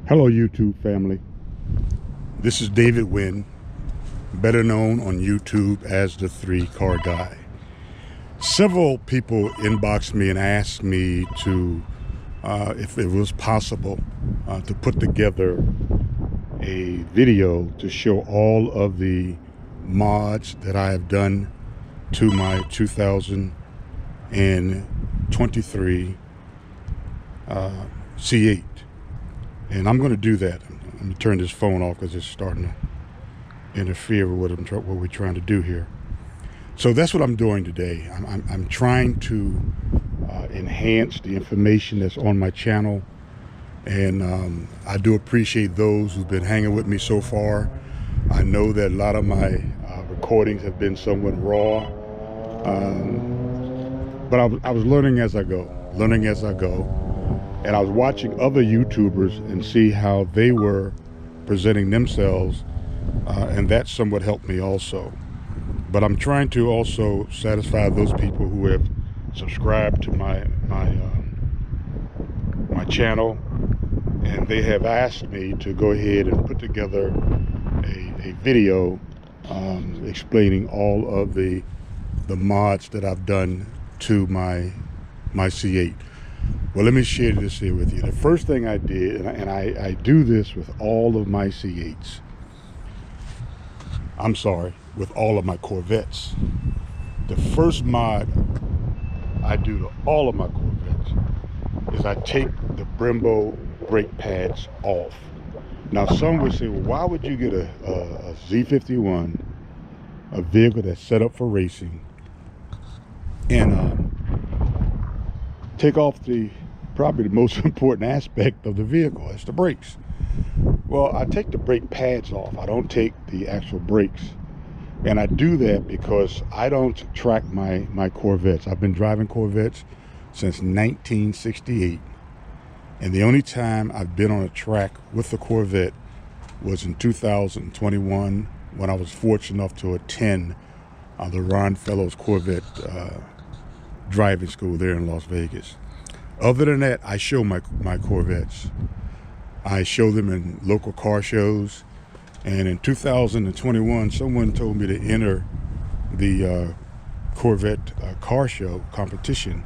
Hello YouTube family, this is David Wynn, better known on YouTube as the 3-Car Guy. Several people inboxed me and asked me to, if it was possible, to put together a video to show all of the mods that I have done to my 2023 C8. And I'm going to do that. I'm going to turn this phone off because it's starting to interfere with what we're trying to do here. So that's what I'm doing today. I'm trying to enhance the information that's on my channel. And I do appreciate those who've been hanging with me so far. I know that a lot of my recordings have been somewhat raw. But I was learning as I go. And I was watching other YouTubers and see how they were presenting themselves, and that somewhat helped me also. But I'm trying to also satisfy those people who have subscribed to my channel, and they have asked me to go ahead and put together a video explaining all of the mods that I've done to my C8. Well, let me share this here with you. The first thing I did, and I do this with all of my C8s. I'm sorry, with all of my Corvettes. The first mod I do to all of my Corvettes is I take the Brembo brake pads off. Now, some would say, well, why would you get a Z51, a vehicle that's set up for racing, and take off probably the most important aspect of the vehicle? It's the brakes. Well, I take the brake pads off. I don't take the actual brakes. And I do that because I don't track my Corvettes. I've been driving Corvettes since 1968. And the only time I've been on a track with the Corvette was in 2021 when I was fortunate enough to attend the Ron Fellows Corvette driving school there in Las Vegas. Other than that, I show my Corvettes. I show them in local car shows. And in 2021, someone told me to enter the Corvette car show competition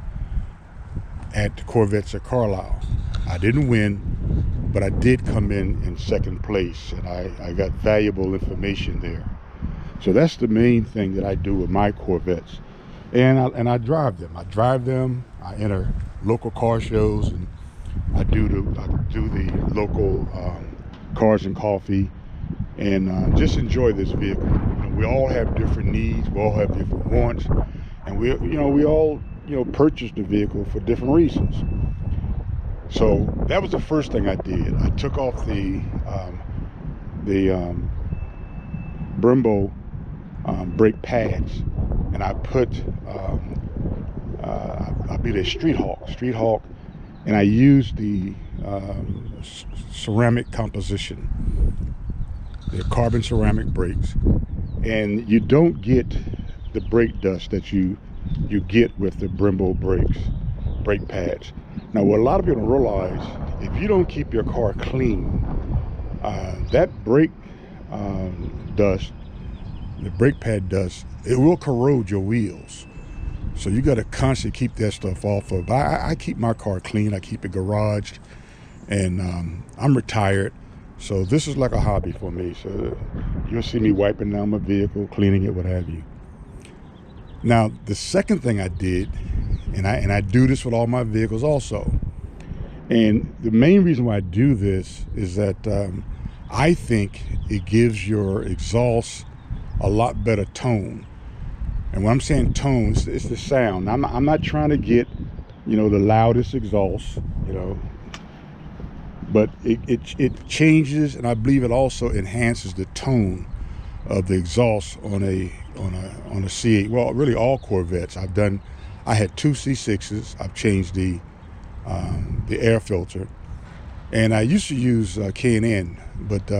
at the Corvettes at Carlisle. I didn't win, but I did come in second place, and I got valuable information there. So that's the main thing that I do with my Corvettes. And I drive them. I enter local car shows, and I do the local Cars and Coffee, and just enjoy this vehicle. You know, we all have different needs. We all have different wants, and we all purchased the vehicle for different reasons. So that was the first thing I did. I took off the Brembo brake pads, and I put I beat a Street Hawk, and I used the ceramic composition. They're carbon ceramic brakes, and you don't get the brake dust that you get with the Brembo brake pads. Now, what a lot of people don't realize, if you don't keep your car clean, that brake dust, the brake pad dust, it will corrode your wheels. So you got to constantly keep that stuff off of. I keep my car clean. I keep it garaged, and I'm retired, so this is like a hobby for me. So you'll see me wiping down my vehicle, cleaning it, what have you. Now, the second thing I did, and I do this with all my vehicles also, and the main reason why I do this is that I think it gives your exhaust a lot better tone. And when I'm saying tone, it's the sound. I'm not trying to get, the loudest exhaust, but it changes, and I believe it also enhances the tone of the exhaust on a C8. Well, really all Corvettes. I had 2 C6s. I've changed the air filter, and I used to use K&N, but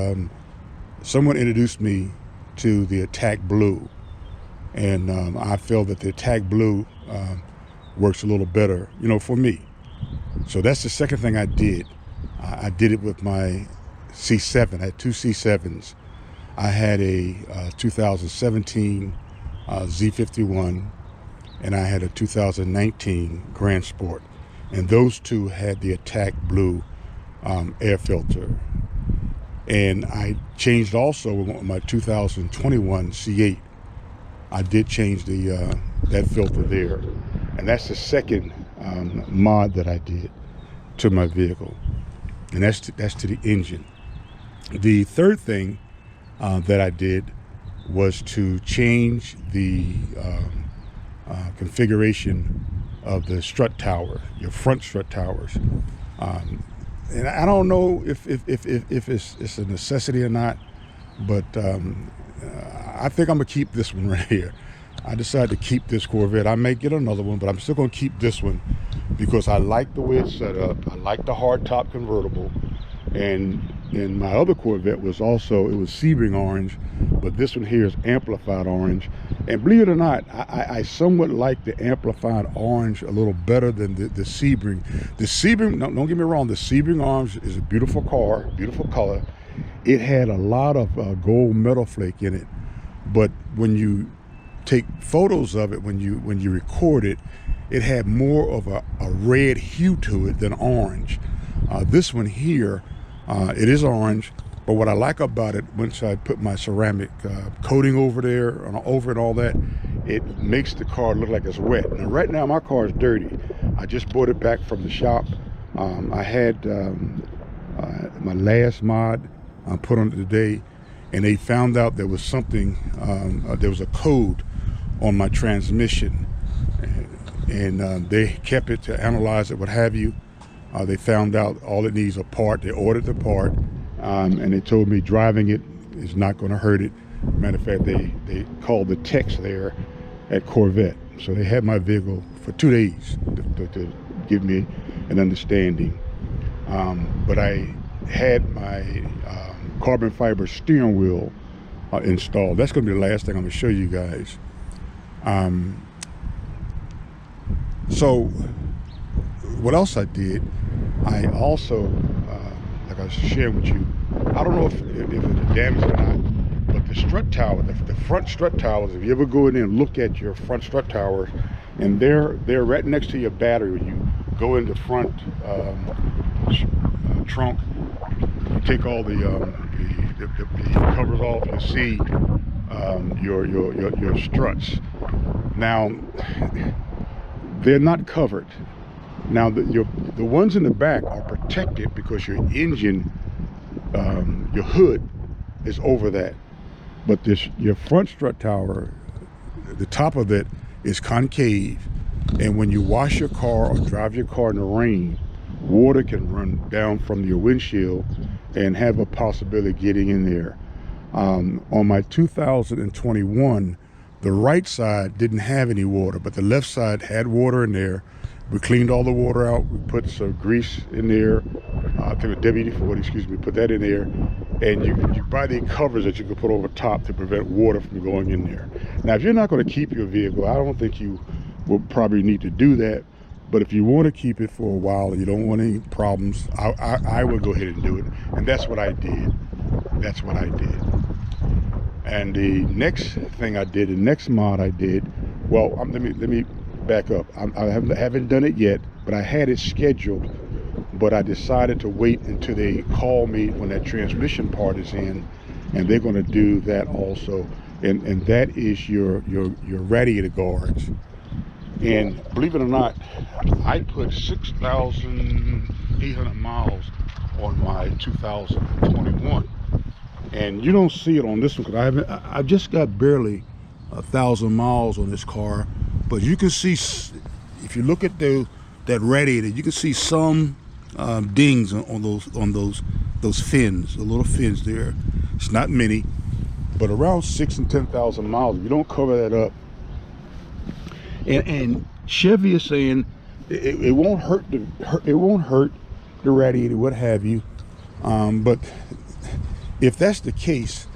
someone introduced me to the Attack Blue. And I feel that the Attack Blue works a little better, for me. So that's the second thing I did. I did it with my C7. I had two C7s. I had a 2017 Z51, and I had a 2019 Grand Sport, and those two had the Attack Blue air filter. And I changed also with my 2021 C8. I did change the that filter there, and that's the second mod that I did to my vehicle, and that's to the engine. The third thing that I did was to change the configuration of the strut tower, your front strut towers. And I don't know if it's a necessity or not, but I think I'm gonna keep this one right here. I decided to keep this Corvette. I may get another one, but I'm still gonna keep this one because I like the way it's set up. I like the hard top convertible, and my other Corvette was also, it was Sebring orange, but this one here is amplified orange. And believe it or not, I somewhat like the amplified orange a little better than the Sebring. The Sebring, don't get me wrong, the Sebring orange is a beautiful car, beautiful color. It had a lot of gold metal flake in it, but when you take photos of it, when you record it, it had more of a red hue to it than orange. This one here, it is orange, but what I like about it, once I put my ceramic coating over there, and all that, it makes the car look like it's wet. Now, right now, my car is dirty. I just brought it back from the shop. I had my last mod put on it today, and they found out there was something, there was a code on my transmission, and they kept it to analyze it, what have you. They found out all it needs a part. They ordered the part, and they told me driving it is not going to hurt it. Matter of fact, they called the techs there at Corvette. So they had my vehicle for 2 days to give me an understanding. But I had my carbon fiber steering wheel installed. That's going to be the last thing I'm going to show you guys. So what else I did, I also, like I was sharing with you, I don't know if it's damaged or not, but the strut tower, the front strut towers, if you ever go in there and look at your front strut towers, and they're right next to your battery. When you go in the front trunk, you take all the covers off, you see your struts. Now, they're not covered. Now, the ones in the back are protected because your engine, your hood is over that. But your front strut tower, the top of it is concave. And when you wash your car or drive your car in the rain, water can run down from your windshield and have a possibility of getting in there. On my 2021, the right side didn't have any water, but the left side had water in there. We cleaned all the water out. We put some grease in there. I think a WD-40, excuse me, put that in there. And you buy the covers that you can put over top to prevent water from going in there. Now, if you're not going to keep your vehicle, I don't think you will probably need to do that. But if you want to keep it for a while and you don't want any problems, I would go ahead and do it. And that's what I did. That's what I did. And the next thing I did, the next mod I did, well, let me back up. I haven't done it yet, but I had it scheduled, but I decided to wait until they call me when that transmission part is in, and they're going to do that also, and that is your radiator guards. And believe it or not, I put 6,800 miles on my 2021, and you don't see it on this one because I've just got barely 1,000 miles on this car. But you can see, if you look at that radiator, you can see some dings on those fins, the little fins there. It's not many, but around 6,000 and 10,000 miles. If you don't cover that up, and Chevy is saying it won't hurt the radiator, what have you. But if that's the case,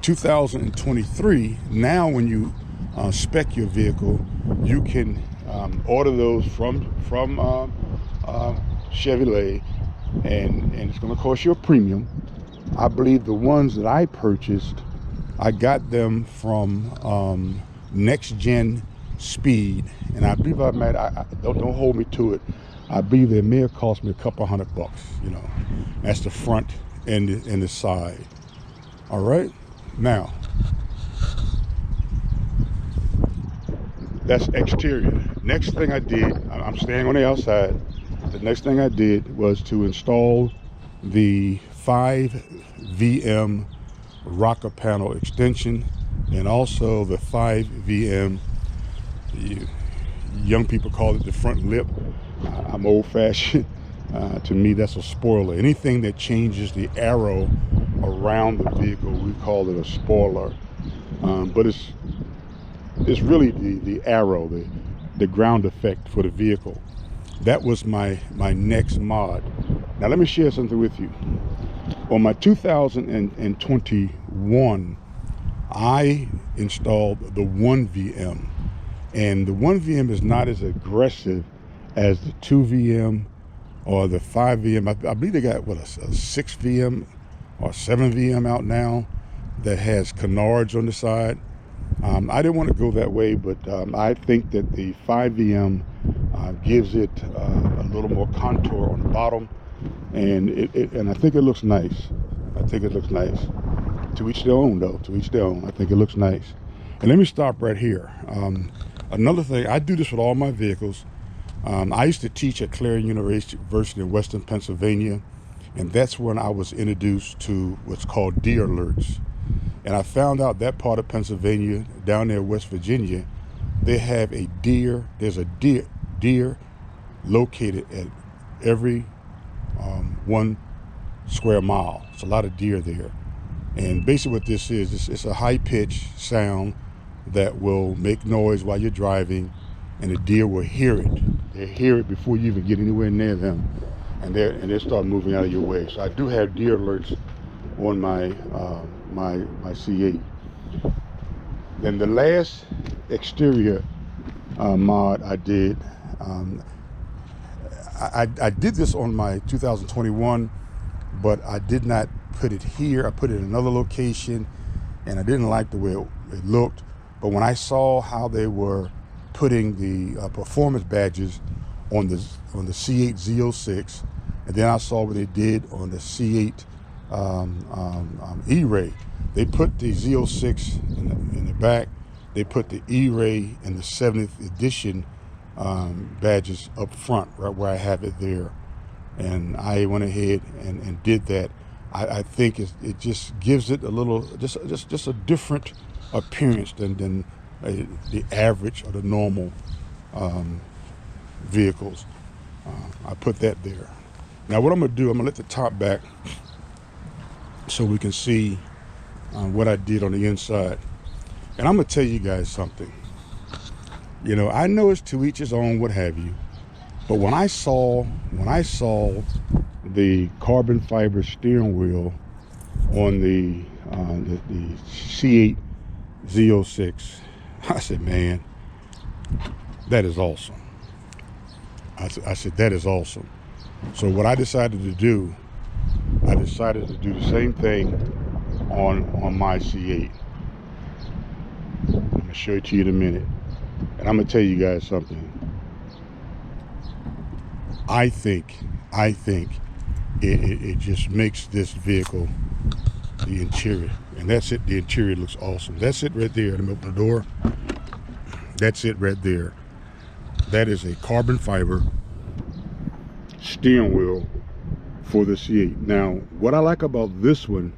2023, now when you spec your vehicle, you can order those from Chevrolet, and it's going to cost you a premium. I believe the ones that I purchased, I got them from Next Gen Speed, and I believe I don't hold me to it. I believe they may have cost me a couple $100, you know. That's the front and the side. All right, now that's exterior. Next thing I did, I'm staying on the outside. The next thing I did was to install the 5VM rocker panel extension, and also the 5VM, young people call it the front lip. I'm old-fashioned. To me, that's a spoiler. Anything that changes the arrow around the vehicle, we call it a spoiler. But it's really the arrow, the ground effect for the vehicle. That was my next mod. Now let me share something with you. On my 2021, I installed the 1VM, and the 1VM is not as aggressive as the 2VM or the 5VM. I believe they got what, a 6VM or 7VM out now that has canards on the side. I didn't want to go that way, but I think that the 5VM gives it a little more contour on the bottom, and and I think it looks nice. I think it looks nice. To each their own, though. To each their own. I think it looks nice. And let me stop right here. Another thing, I do this with all my vehicles. I used to teach at Clarion University in Western Pennsylvania, and that's when I was introduced to what's called deer alerts. And I found out that part of Pennsylvania, down there in West Virginia, they have a deer, there's a deer located at every 1 square mile. It's a lot of deer there. And basically what this is, it's a high-pitched sound that will make noise while you're driving, and the deer will hear it. They hear it before you even get anywhere near them, and they start moving out of your way. So I do have deer alerts on my my C8. Then the last exterior mod I did, I did this on my 2021, but I did not put it here. I put it in another location, and I didn't like the way it looked. But when I saw how they were putting the performance badges on the C8 Z06, and then I saw what they did on the C8 E-Ray. They put the Z06 in the back. They put the E-Ray and the 7th edition badges up front, right where I have it there. And I went ahead and did that. I think it just gives it a little, just a different appearance than the average or the normal vehicles. I put that there. Now what I'm gonna do, I'm gonna let the top back so we can see what I did on the inside. And I'm gonna tell you guys something. You know, I know it's to each his own, what have you, but when I saw the carbon fiber steering wheel on the C8 Z06, I said, man, that is awesome. I said, that is awesome. So what I decided to do, the same thing on my C8. I'm gonna show it to you in a minute, and I'm gonna tell you guys something. I think it just makes this vehicle, the interior, and that's it. The interior looks awesome. That's it right there. Let me open the door. That's it right there. That is a carbon fiber steering wheel for the C8. Now, what I like about this one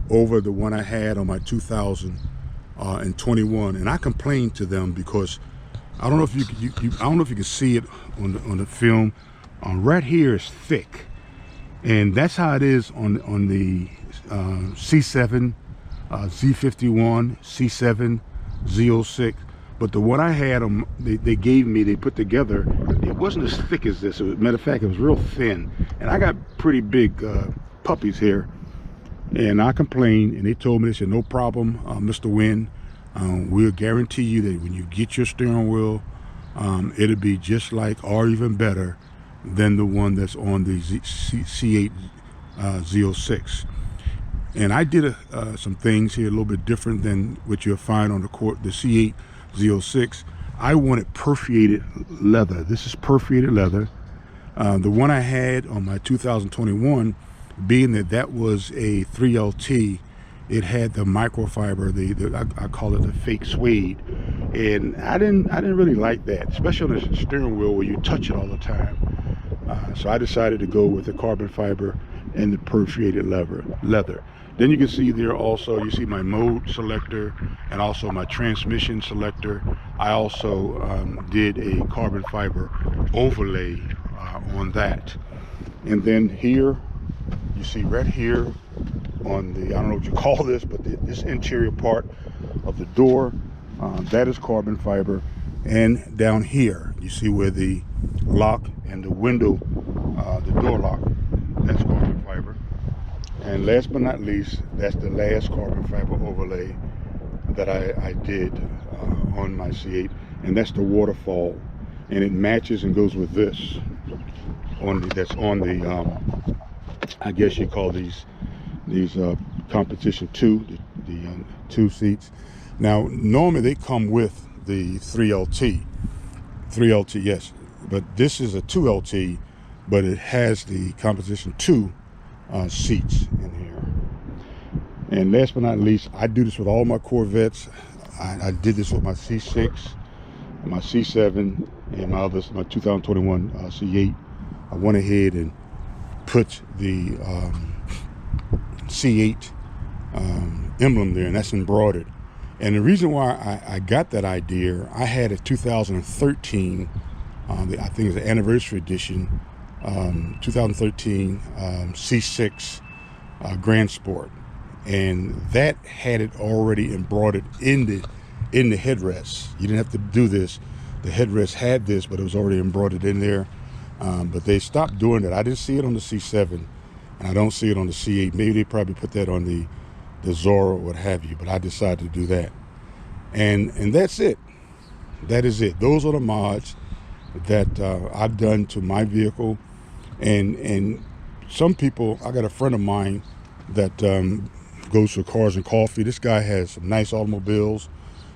over the one I had on my 2021, and I complained to them because I don't know if you can see it on the film. Right here is thick, and that's how it is on the C7 Z51, C7 Z06. But the one I had, they gave me, they put together, it wasn't as thick as this. Matter of fact, it was real thin. And I got pretty big puppies here. And I complained, and they told me, they said, no problem, Mr. Wynn. We'll guarantee you that when you get your steering wheel, it'll be just like, or even better, than the one that's on the C8 Z06. And I did some things here a little bit different than what you'll find on the C8 Z06. I wanted perforated leather. This is perforated leather. The one I had on my 2021, being that was a 3LT, it had the microfiber, I call it the fake suede, and I didn't really like that, especially on the steering wheel where you touch it all the time. So I decided to go with the carbon fiber and the perforated leather. Then you can see there also, you see my mode selector and also my transmission selector. I also did a carbon fiber overlay on that. And then here, you see right here on the, I don't know what you call this, but this interior part of the door, that is carbon fiber. And down here, you see where the lock and the window, the door lock, that's carbon fiber. And last but not least, that's the last carbon fiber overlay that I did on my C8, and that's the waterfall, and it matches and goes with this that's on the I guess you call these competition 2, the 2 seats. Now normally they come with the 3LT, yes, but this is a 2LT, but it has the competition 2 seats in here. And last but not least, I do this with all my Corvettes. I did this with my C6, my C7, and my 2021 C8. I went ahead and put the C8 emblem there, and that's embroidered. And the reason why I got that idea, I had a 2013, I think it's the anniversary edition, 2013 C6 Grand Sport, and that had it already embroidered in the headrest. You didn't have to do this. The headrest had this, but it was already embroidered in there. But they stopped doing it. I didn't see it on the C7, and I don't see it on the C8. Maybe they probably put that on the Zorro or what have you, but I decided to do that. And that's it. That is it. Those are the mods that I've done to my vehicle. And some people, I got a friend of mine that goes to Cars and Coffee. This guy has some nice automobiles.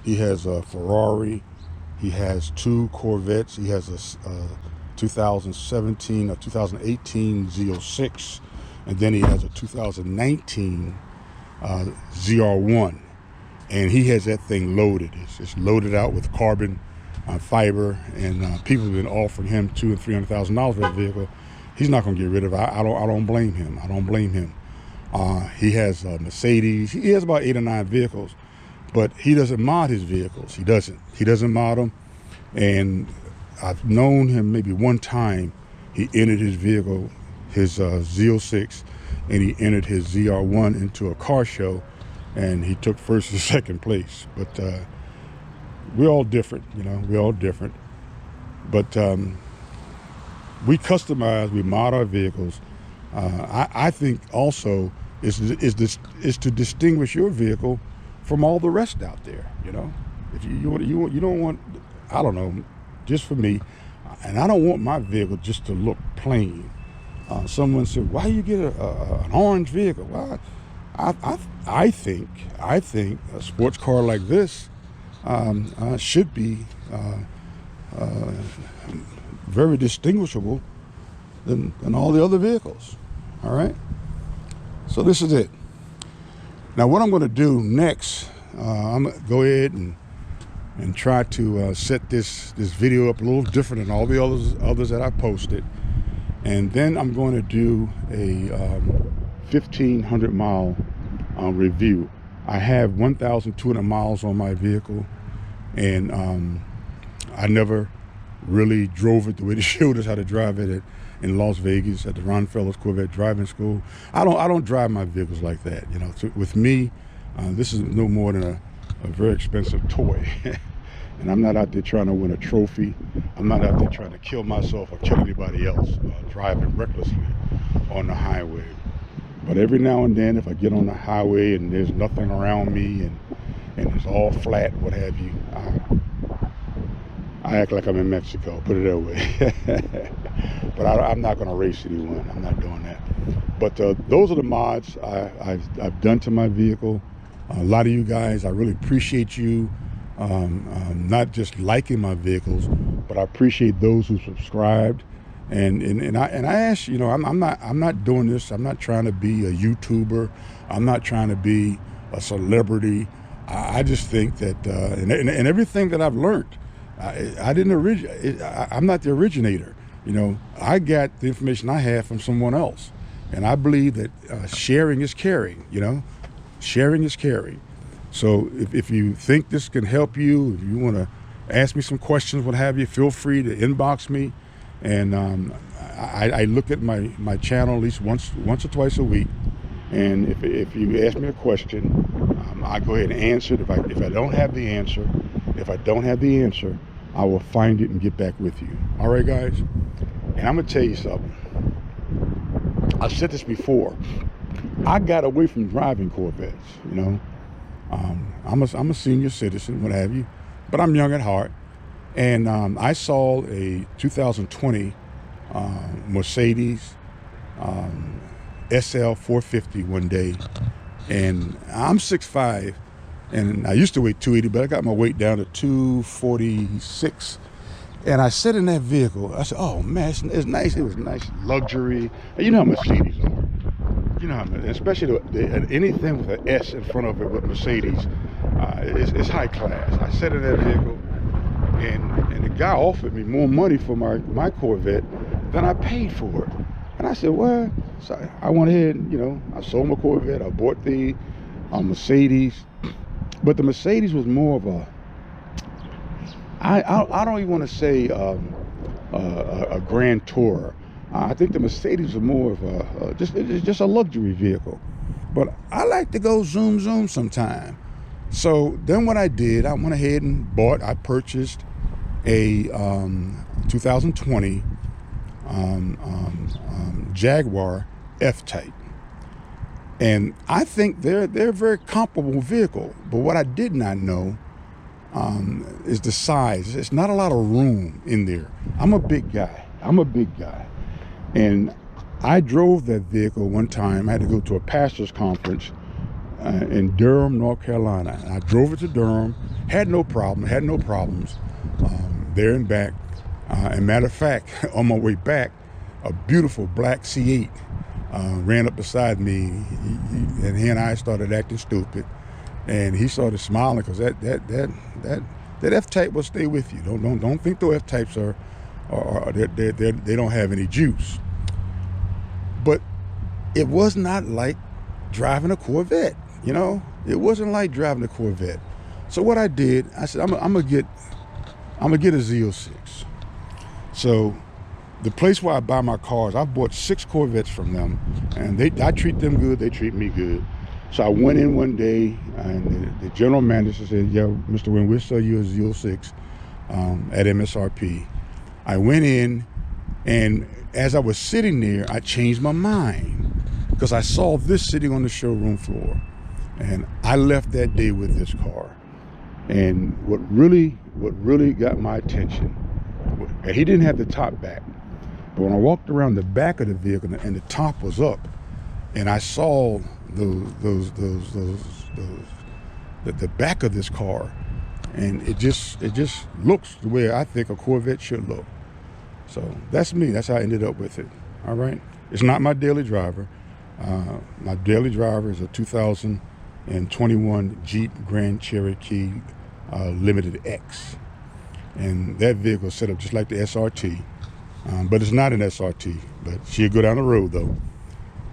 He has a Ferrari. He has 2 Corvettes. He has a 2017 or 2018 Z06, and then he has a 2019 ZR1, and he has that thing loaded. It's loaded out with carbon fiber, and people have been offering him $200,000 and $300,000 for that vehicle. He's not going to get rid of it. I don't blame him. I don't blame him. He has Mercedes. He has about 8 or 9 vehicles, but he doesn't mod his vehicles. He doesn't mod them, and I've known him maybe one time. He entered his vehicle, his Z06, and he entered his ZR1 into a car show, and he took first and second place. But we're all different, you know. We're all different. But we customize, we mod our vehicles. I think also is to distinguish your vehicle from all the rest out there. You know, if you don't want, I don't know. Just for me, and I don't want my vehicle just to look plain. Someone said, "Why you get an orange vehicle?" Well, I think a sports car like this should be very distinguishable than all the other vehicles. All right. So this is it. Now, what I'm going to do next, I'm going to go ahead and try to set this video up a little different than all the others that I posted. And then I'm going to do a 1,500 mile review. I have 1,200 miles on my vehicle, and I never really drove it the way they showed us how to drive it in Las Vegas at the Ron Fellows Corvette Driving School. I don't drive my vehicles like that. You know, with me, this is no more than a very expensive toy. And I'm not out there trying to win a trophy. I'm not out there trying to kill myself or kill anybody else driving recklessly on the highway. But every now and then, if I get on the highway and there's nothing around me and it's all flat, what have you, I act like I'm in Mexico, put it that way. But I'm not going to race anyone. I'm not doing that. But those are the mods I've done to my vehicle. A lot of you guys, I really appreciate you not just liking my vehicles, but I appreciate those who subscribed. And I ask, you know, I'm not doing this. I'm not trying to be a YouTuber. I'm not trying to be a celebrity. I just think that and everything that I've learned, I didn't originate. I'm not the originator. You know, I got the information I have from someone else, and I believe that sharing is caring. You know, sharing is caring. So if you think this can help you, if you want to ask me some questions, what have you, feel free to inbox me. And I look at my channel at least once or twice a week. And if you ask me a question, I go ahead and answer it. If I don't have the answer, I will find it and get back with you. All right, guys. And I'm gonna tell you something. I've said this before. I got away from driving Corvettes. You know, I'm a senior citizen, what have you, but I'm young at heart. And I saw a 2020 Mercedes SL 450 one day, and I'm 6'5", and I used to weigh 280, but I got my weight down to 246. And I sat in that vehicle. I said, "Oh man, it's nice. It was nice luxury." And you know how Mercedes are. You know how, especially anything with an S in front of it with Mercedes, it's high class. I sat in that vehicle, and the guy offered me more money for my Corvette than I paid for it. And I said, "Well," so I went ahead and, you know, I sold my Corvette. I bought the Mercedes, but the Mercedes was more of a, I don't even want to say a grand tourer. I think the Mercedes was more of a just a luxury vehicle. But I like to go zoom zoom sometime. So then what I did, I went ahead and purchased a 2020 Jaguar F-Type. And I think they're a very comparable vehicle. But what I did not know is the size. It's not a lot of room in there. I'm a big guy. And I drove that vehicle one time. I had to go to a pastor's conference in Durham, North Carolina. And I drove it to Durham, had no problems there and back. And matter of fact, on my way back, a beautiful black C8 ran up beside me, and he and I started acting stupid. And he started smiling because that F-Type will stay with you. Don't think those F-Types are they don't have any juice. But it was not like driving a Corvette, you know? It wasn't like driving a Corvette. So what I did, I said, I'm gonna get a Z06. So the place where I buy my cars, I've bought 6 Corvettes from them, and I treat them good, they treat me good. So I went in one day, and the general manager said, "Yeah, Mr. Wynn, we'll sell you a Z06 at MSRP." I went in, and as I was sitting there, I changed my mind because I saw this sitting on the showroom floor, and I left that day with this car. And what really got my attention, and he didn't have the top back, but when I walked around the back of the vehicle and the top was up, and I saw the back of this car, and it just looks the way I think a Corvette should look. So that's me. That's how I ended up with it. All right. It's not my daily driver. My daily driver is a 2021 Jeep Grand Cherokee Limited X, and that vehicle is set up just like the SRT, but it's not an SRT. But she'll go down the road though.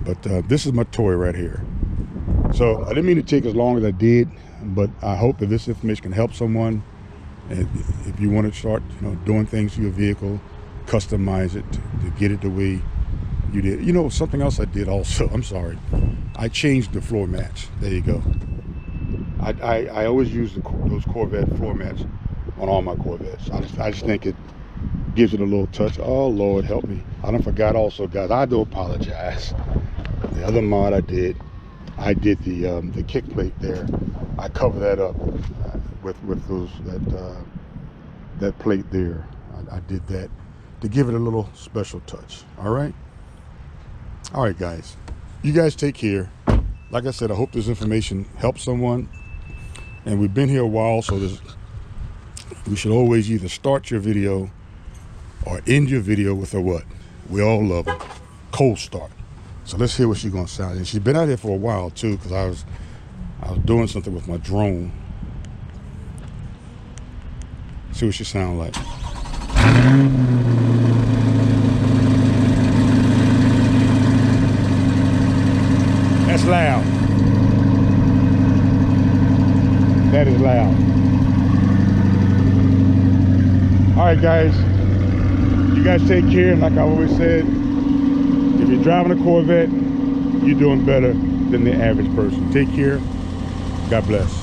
But this is my toy right here. So I didn't mean to take as long as I did, but I hope that this information can help someone. And if you want to start, you know, doing things to your vehicle, customize it to get it the way you did. You know, something else I did also, I'm sorry, I changed the floor mats. There you go. I always use those Corvette floor mats on all my Corvettes. I just think it gives it a little touch. Oh Lord, help me. I done forgot also, guys, I do apologize. The other mod I did the kick plate there. I cover that up with those that plate there. I did that to give it a little special touch. All right guys, you guys take care. Like I said, I hope this information helps someone, and we've been here a while, so we should always either start your video or end your video with a what we all love, a cold start. So let's hear what she's gonna sound. And she's been out here for a while too, because I was doing something with my drone. See what she sound like. That's loud. That is loud. All right, guys. You guys take care. Like I always said, if you're driving a Corvette, you're doing better than the average person. Take care. God bless.